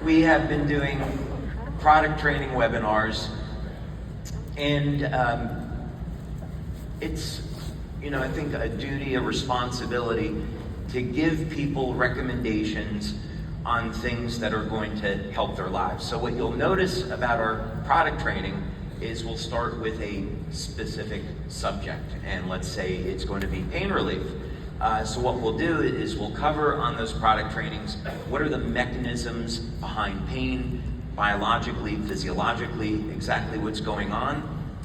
we have been doing product training webinars, and it's, I think a duty, a responsibility to give people recommendations on things that are going to help their lives. So what you'll notice about our product training is we'll start with a specific subject, and let's say it's going to be pain relief. So what we'll do is we'll cover on those product trainings what are the mechanisms behind pain, biologically, physiologically, exactly what's going on.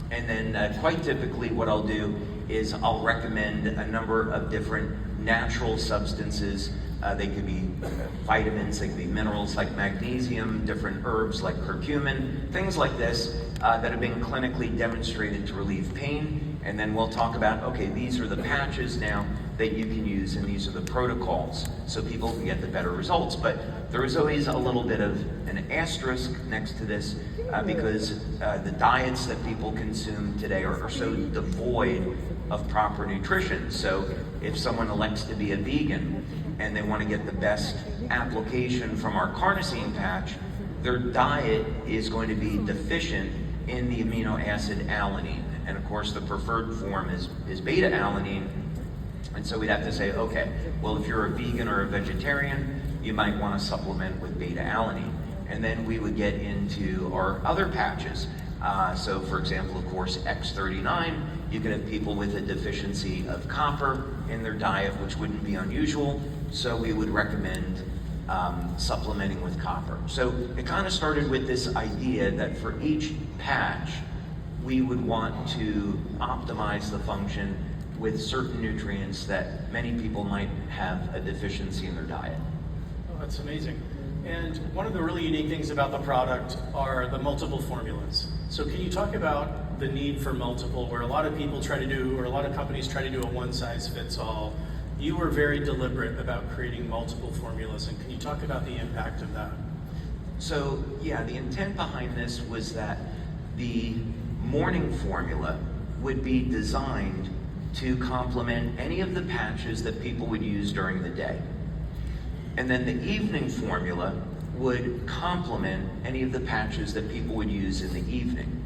And then quite typically what I'll do is I'll recommend a number of different natural substances. They could be vitamins, they could be minerals like magnesium, different herbs like curcumin, things like this that have been clinically demonstrated to relieve pain. And then we'll talk about, okay, these are the patches now that you can use, and these are the protocols, so people can get the better results. But there is always a little bit of an asterisk next to this because the diets that people consume today are so devoid of proper nutrition. So if someone elects to be a vegan and they want to get the best application from our carnosine patch, their diet is going to be deficient in the amino acid alanine. And of course the preferred form is beta-alanine. And so we'd have to say, okay, well, if you're a vegan or a vegetarian, you might want to supplement with beta-alanine. And then we would get into our other patches. So for example, of course, X39, you can have people with a deficiency of copper in their diet, which wouldn't be unusual. So we would recommend supplementing with copper. So it kind of started with this idea that for each patch, we would want to optimize the function with certain nutrients that many people might have a deficiency in their diet. Oh, that's amazing. And one of the really unique things about the product are the multiple formulas. So can you talk about the need for multiple, where a lot of people try to do, or a lot of companies try to do a one-size-fits-all? You were very deliberate about creating multiple formulas, and can you talk about the impact of that? So yeah, the intent behind this was that the morning formula would be designed to complement any of the patches that people would use during the day. And then the evening formula would complement any of the patches that people would use in the evening.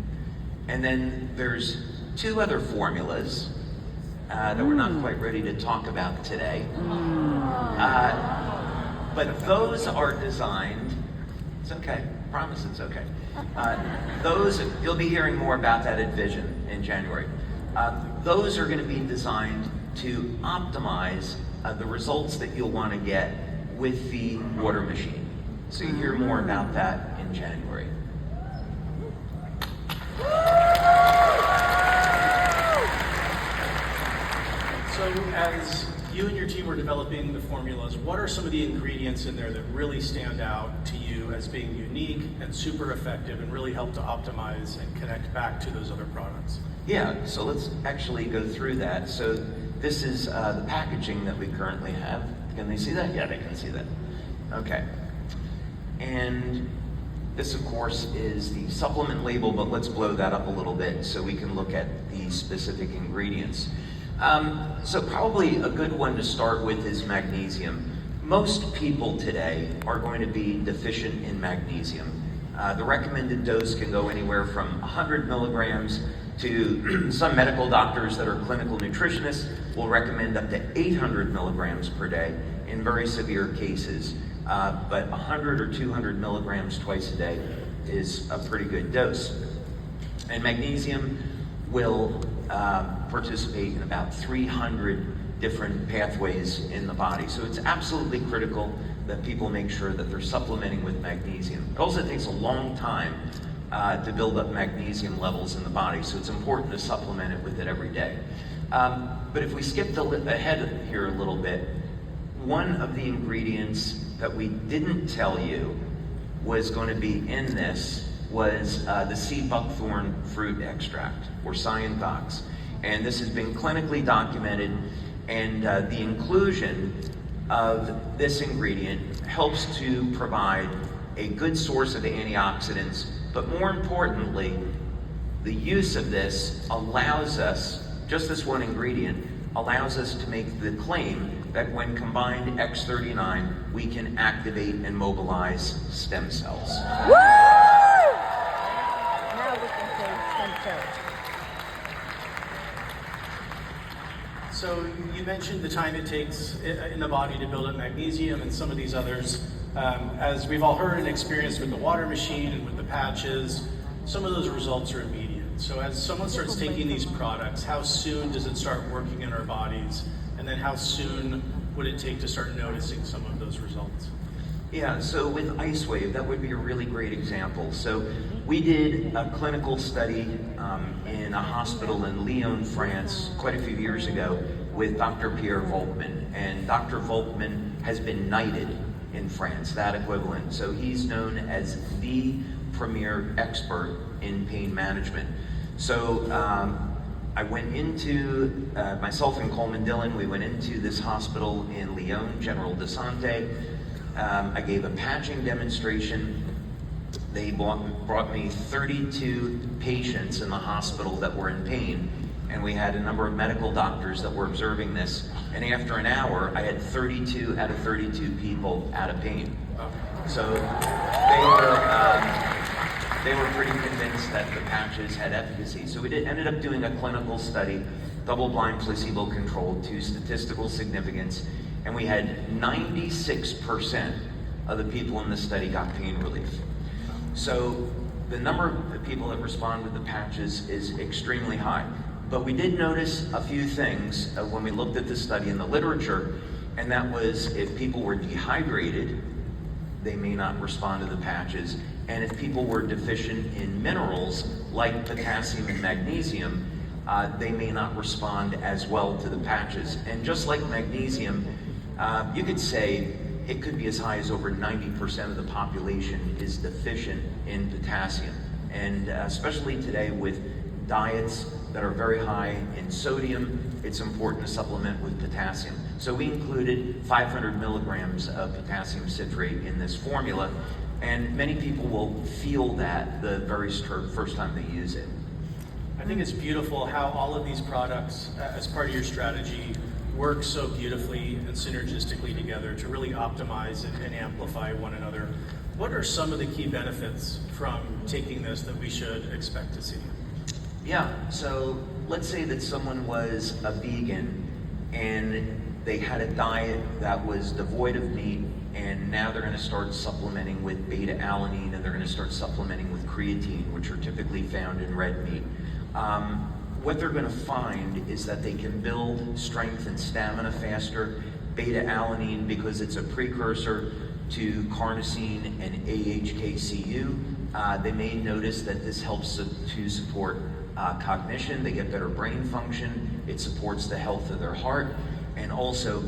And then there's two other formulas that we're not quite ready to talk about today. But those are designed, it's okay, promise it's okay. Those, you'll be hearing more about that at Vision in January. Those are going to be designed to optimize the results that you'll want to get with the water machine. So you hear more about that in January. So as you and your team were developing the formulas, what are some of the ingredients in there that really stand out to you as being unique and super effective and really help to optimize and connect back to those other products? Yeah, so let's actually go through that. So this is the packaging that we currently have. Can they see that? Yeah, they can see that. Okay. And this, of course, is the supplement label, but let's blow that up a little bit so we can look at the specific ingredients. So probably a good one to start with is magnesium. Most people today are going to be deficient in magnesium. The recommended dose can go anywhere from 100 milligrams to some medical doctors that are clinical nutritionists will recommend up to 800 milligrams per day in very severe cases. But 100 or 200 milligrams twice a day is a pretty good dose. And magnesium will participate in about 300 different pathways in the body. So it's absolutely critical that people make sure that they're supplementing with magnesium. It also takes a long time to build up magnesium levels in the body, so it's important to supplement it with it every day. But if we skip ahead here a little bit, one of the ingredients that we didn't tell you was going to be in this was the sea buckthorn fruit extract, or Cyantox. And this has been clinically documented, and the inclusion of this ingredient helps to provide a good source of antioxidants, but more importantly, the use of this allows us, just this one ingredient, allows us to make the claim that when combined X39, we can activate and mobilize stem cells. Woo! Now we can say stem cells. So you mentioned the time it takes in the body to build up magnesium and some of these others. As we've all heard and experienced with the water machine and with the patches, some of those results are immediate. So as someone starts taking these products, how soon does it start working in our bodies? And then how soon would it take to start noticing some of those results? Yeah, so with LifeWave, that would be a really great example. So we did a clinical study in a hospital in Lyon, France, quite a few years ago with Dr. Pierre Volkmann. And Dr. Volkmann has been knighted in France, that equivalent. So he's known as the premier expert in pain management. So I went into, myself and Coleman Dillon, we went into this hospital in Lyon, General de Santé. I gave a patching demonstration. They brought me 32 patients in the hospital that were in pain, and we had a number of medical doctors that were observing this. And after an hour, I had 32 out of 32 people out of pain. So they were pretty convinced that the patches had efficacy. So we ended up doing a clinical study, double-blind, placebo-controlled, to statistical significance, and we had 96% of the people in the study got pain relief. So the number of people that respond with the patches is extremely high. But we did notice a few things when we looked at the study in the literature, and that was if people were dehydrated, they may not respond to the patches. And if people were deficient in minerals like potassium and magnesium, they may not respond as well to the patches. And just like magnesium, you could say it could be as high as over 90% of the population is deficient in potassium. And especially today with diets that are very high in sodium, it's important to supplement with potassium. So we included 500 milligrams of potassium citrate in this formula, and many people will feel that the very first time they use it. I think it's beautiful how all of these products, as part of your strategy, work so beautifully and synergistically together to really optimize and amplify one another. What are some of the key benefits from taking this that we should expect to see? Yeah, so let's say that someone was a vegan and they had a diet that was devoid of meat, and now they're going to start supplementing with beta-alanine, and they're going to start supplementing with creatine, which are typically found in red meat. What they're going to find is that they can build strength and stamina faster. Beta-alanine, because it's a precursor to carnosine and AHKCU, they may notice that this helps to support cognition. They get better brain function. It supports the health of their heart. And also,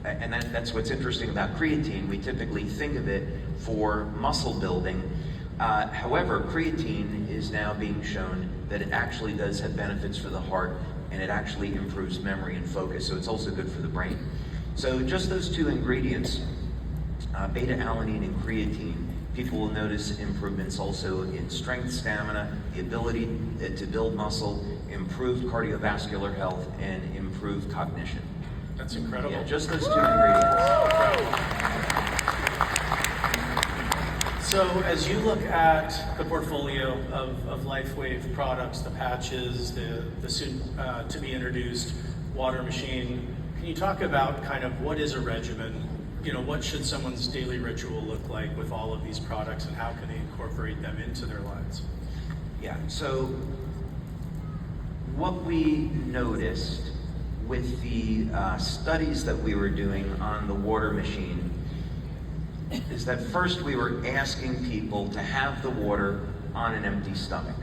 and that's what's interesting about creatine, we typically think of it for muscle building. However, creatine is now being shown that it actually does have benefits for the heart, and it actually improves memory and focus, so it's also good for the brain. So just those two ingredients, beta-alanine and creatine, people will notice improvements also in strength, stamina, the ability to build muscle, improved cardiovascular health, and improved cognition. That's incredible. Yeah, just those two ingredients. So as you look at the portfolio of LifeWave products, the patches, the soon to be introduced water machine, can you talk about kind of what is a regimen? You know, what should someone's daily ritual look like with all of these products, and how can they incorporate them into their lives? Yeah, so what we noticed with the studies that we were doing on the water machine is that first we were asking people to have the water on an empty stomach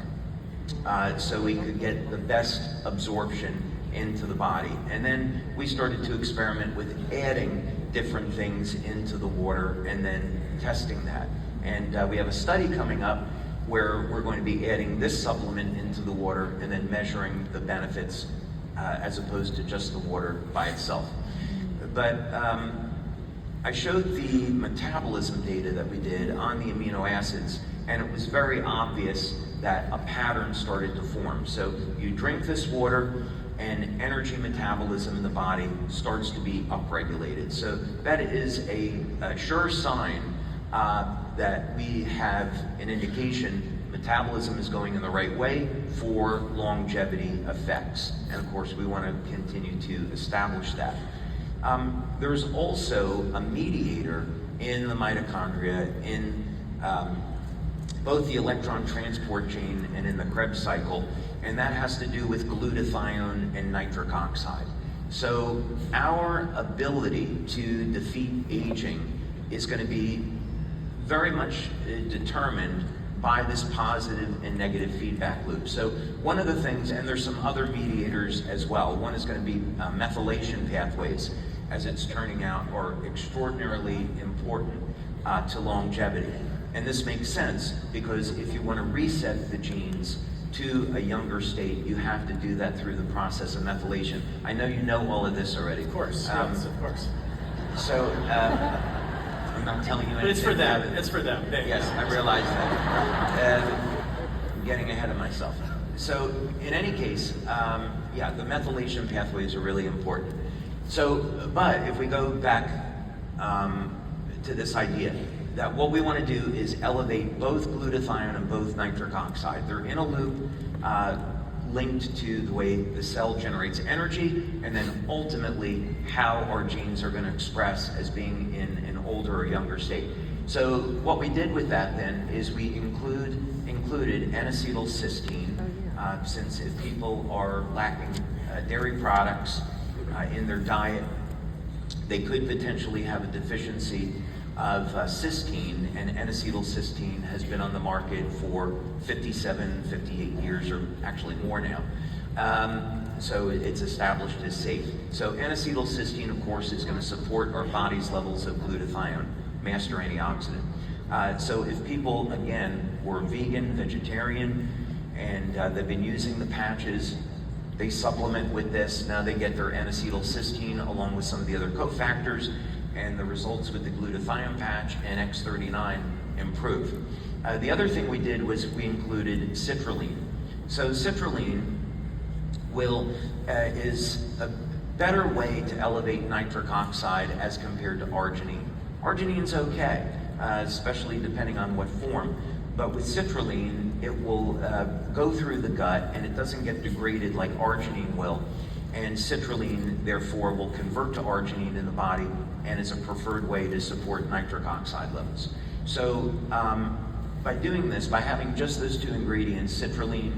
so we could get the best absorption into the body. And then we started to experiment with adding different things into the water and then testing that. And we have a study coming up where we're going to be adding this supplement into the water and then measuring the benefits as opposed to just the water by itself. But I showed the metabolism data that we did on the amino acids, and it was very obvious that a pattern started to form. So you drink this water, and energy metabolism in the body starts to be upregulated. So that is a sure sign that we have an indication metabolism is going in the right way for longevity effects. And of course, we want to continue to establish that. There's also a mediator in the mitochondria, in both the electron transport chain and in the Krebs cycle, and that has to do with glutathione and nitric oxide. So our ability to defeat aging is going to be very much determined by this positive and negative feedback loop. So one of the things, and there's some other mediators as well, one is going to be methylation pathways, as it's turning out, are extraordinarily important to longevity. And this makes sense because if you want to reset the genes to a younger state, you have to do that through the process of methylation. I know you know all of this already. Of course, yes, of course. So, I'm not telling you anything. But it's for them. It's for them. Yes, I realize that. I'm getting ahead of myself. So, in any case, yeah, the methylation pathways are really important. So, but if we go back to this idea that what we want to do is elevate both glutathione and both nitric oxide. They're in a loop linked to the way the cell generates energy, and then ultimately how our genes are going to express as being in an older or younger state. So what we did with that then is we included N-acetylcysteine, since if people are lacking dairy products in their diet, they could potentially have a deficiency of cysteine, and N-acetylcysteine has been on the market for 57, 58 years, or actually more now. So it's established as safe. So N-acetylcysteine, of course, is going to support our body's levels of glutathione, master antioxidant. So if people, again, were vegan, vegetarian, and they've been using the patches, they supplement with this, now they get their N-acetylcysteine along with some of the other cofactors, and the results with the glutathione patch and X39 improve. The other thing we did was we included citrulline. So citrulline is a better way to elevate nitric oxide as compared to arginine. Arginine's okay, especially depending on what form, but with citrulline, it will go through the gut and it doesn't get degraded like arginine will. And citrulline, therefore, will convert to arginine in the body and is a preferred way to support nitric oxide levels. So by doing this, by having just those two ingredients, citrulline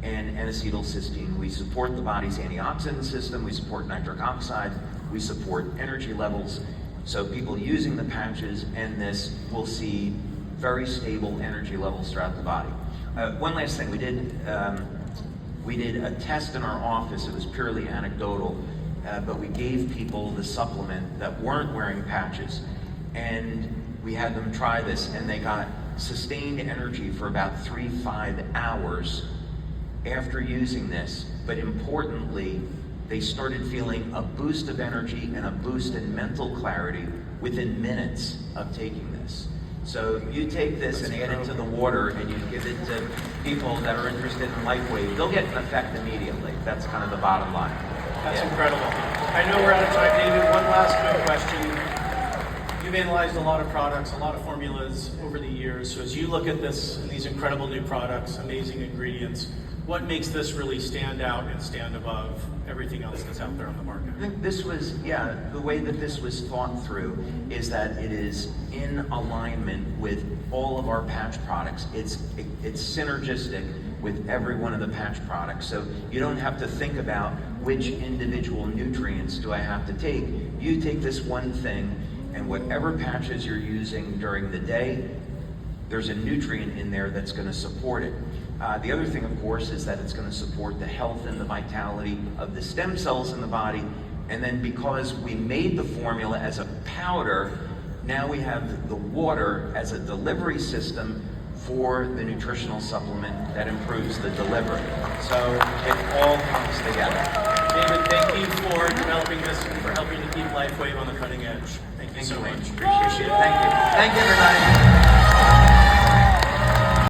and N-acetylcysteine, we support the body's antioxidant system, we support nitric oxide, we support energy levels. So people using the patches and this will see very stable energy levels throughout the body. One last thing, we did a test in our office. It was purely anecdotal, but we gave people the supplement that weren't wearing patches, and we had them try this, and they got sustained energy for about 3-5 hours after using this. But importantly, they started feeling a boost of energy and a boost in mental clarity within minutes of taking this. So you take this and add it to the water and you give it to people that are interested in LifeWave, they'll get an effect immediately. That's kind of the bottom line. That's incredible. I know we're out of time, David. One last quick question. You've analyzed a lot of products, a lot of formulas over the years. So as you look at this, these incredible new products, amazing ingredients, what makes this really stand out and stand above everything else that's out there on the market? I think this was, the way that this was thought through is that it is in alignment with all of our patch products. It's synergistic with every one of the patch products. So you don't have to think about which individual nutrients do I have to take. You take this one thing, and whatever patches you're using during the day, there's a nutrient in there that's going to support it. The other thing, of course, is that it's going to support the health and the vitality of the stem cells in the body. And then because we made the formula as a powder, now we have the water as a delivery system for the nutritional supplement that improves the delivery. So it all comes together. David, thank you for developing this and for helping to keep LifeWave on the cutting edge. Thank you so much. Appreciate it. Thank you. Thank you, everybody.